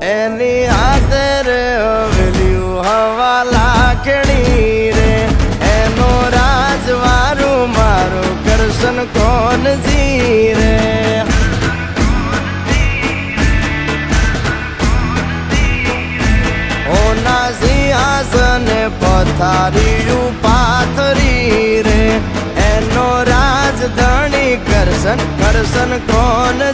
એની હાથે રે હવેલ્યું હવા લાખણી રે એનો રાજવારું મારું કરશન કોણ જી રે ઓના સિંહાસન પથારીયું પાથરી રે એનો રાજધણી કરશન કરશન કોણ